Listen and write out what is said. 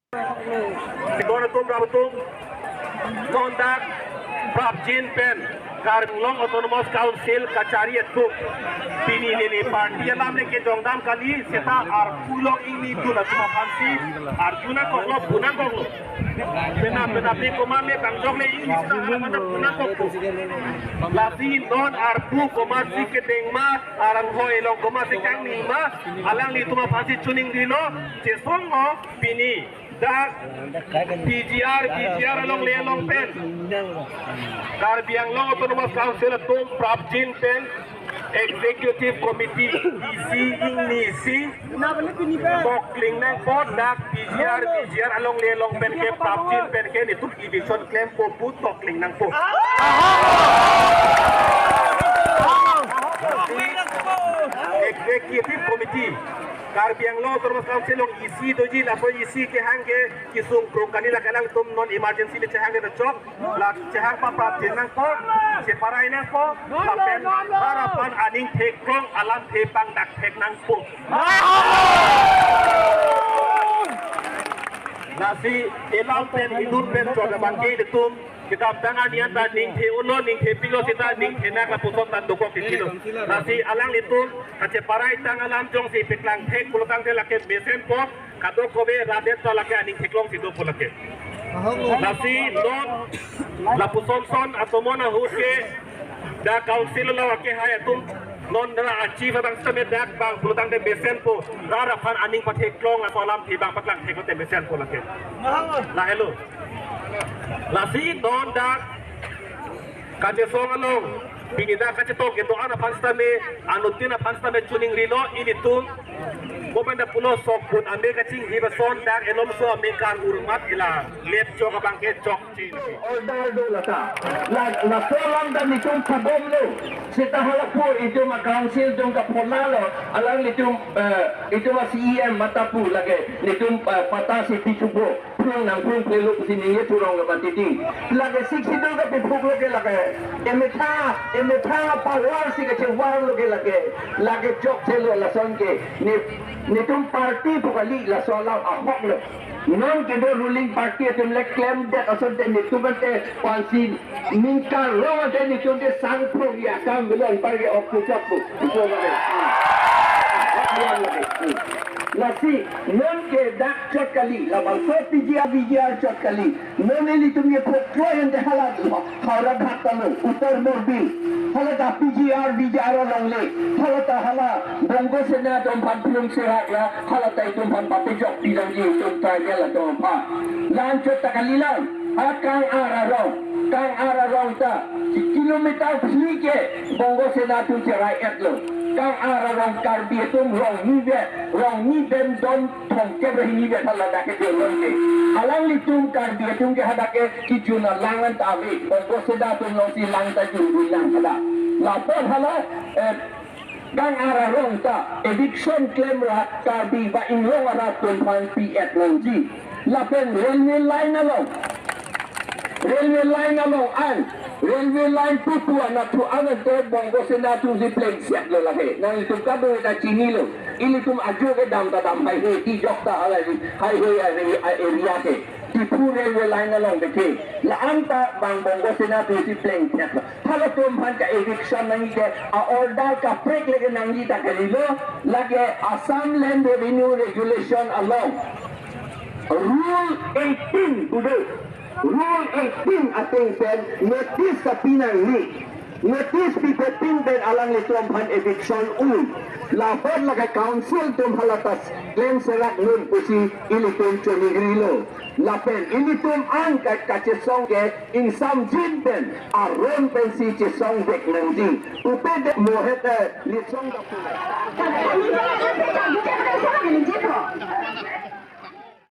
Siguro tum rabutum nondak Prabjin Pen Karlong Autonomous Council Kacariat tu Pini Nini Parti alam ne ke jongdam kali seta arpulong ini tu na cuma fansi Arjuna koklo punang koklo Pena pi komame kangjong ne ini seta alam ada punang koklo Lasi non arpu komasi ke tengma arang hoi long komasi kang ni ma alang li cuma fansi tuning dilo cesongo pini dak PGR along le long pen Karbiang long Autonomous Council tum Prabjin Pen Executive Committee EC Inisi Bokling nang pod dak PGR along le long pen ke Prabjin Pen ke ni tuk eviction claim po put Bokling nang po Executive Committee Karbiang Law Autonomous Council long isi doji la so isi ke hangge kisung krong kanila kanang tum non emergency le chehangge the chok la chehang pa Prabjin nang po separai nang po papen harapan aning thek krong alam thepang dak thek nang po nasi elam pen hidur pen chok bangke detum kita tangan niat dan ning the ulo ning the pilo kita ning thena ka pusot tan dokok tilo nasi alang itu ace parai tang alam jong si piklang thek pulutang te lake besen po kado kobe radet to lake aning thiklong sido pulake nasi non la puson son atomona huske da council la ke hayatum non na achieve bang samet dak bang pulutang te besen po rara phan aning pathiklong atolam thi bang patlang thek te besen po lake la hello Lasi don dak kaje song along pinida kaje tok itu ana panstame anutina panstame tuning rilo ini tung Bopenda pulo sok pun ambil kacing hiba son dak elom so ambil urmat ila lep jok bangke jok chin order do lata la solam dan itung kabom lo sita halapur itu ma council jong ka polalo alang itu ma CEM matapu lagi itung patasi ticubo pung nang pung pelu sini ye turong ka batiti lagi siksido ka pipuk lo ke lagi emetha power si ka chewar lo ke lagi jok chelo la son ke ni tum party pukali la solam ahok lo non ke do ruling party atum le claim that asal de ni tum te pansi minka ro de ni tum de sang pro ya kam bilan parge ok chapu ko gare Nasi non ke dak chakali la balso PGR chakali non eli tum ye proyen de halat khara ghatalo uttar morbil halata PGR longle hala bongo sena tom pan pilum sehat la halata itum pan papi jok bilang ji tum target la tom pa lan chakali la akai ararong ta kilometer ke bongo sena tum cerai etlo kang ararong karbi tum rong ni ben don thong ke ni be thala da ke longe alang li tum karbi tum ke hada ke kijuna langan ta be bongo sena tum long si lang ta ju lang kada la pon hala kang ararong ta eviction claim ra karbi ba in rong ara tum pan ps longi la pen railway line along and railway line tutua na tu ana de bongo sena tu zipling set lo lagi nang itu kado da chini lo ini tum ajo ke dam hai he ti jokta ala highway area ke tipu railway line along de ke la anta bang bongo sena tu zipling set hala tum han ka eviction nang ke a order ka break lege nang ji ta lo lage Assam Land Revenue Regulation along rule 18 today Rule 18 ating pen notice sa pinang ni notice people pin ben alang ni Trumpan eviction lapor laga council tum halatas claim serak nun pusi ilitum chonigrilo lapen ilitum ang kachesong ke in some jin pen aron pen si chesong dek nangji upede mohet lisong da pula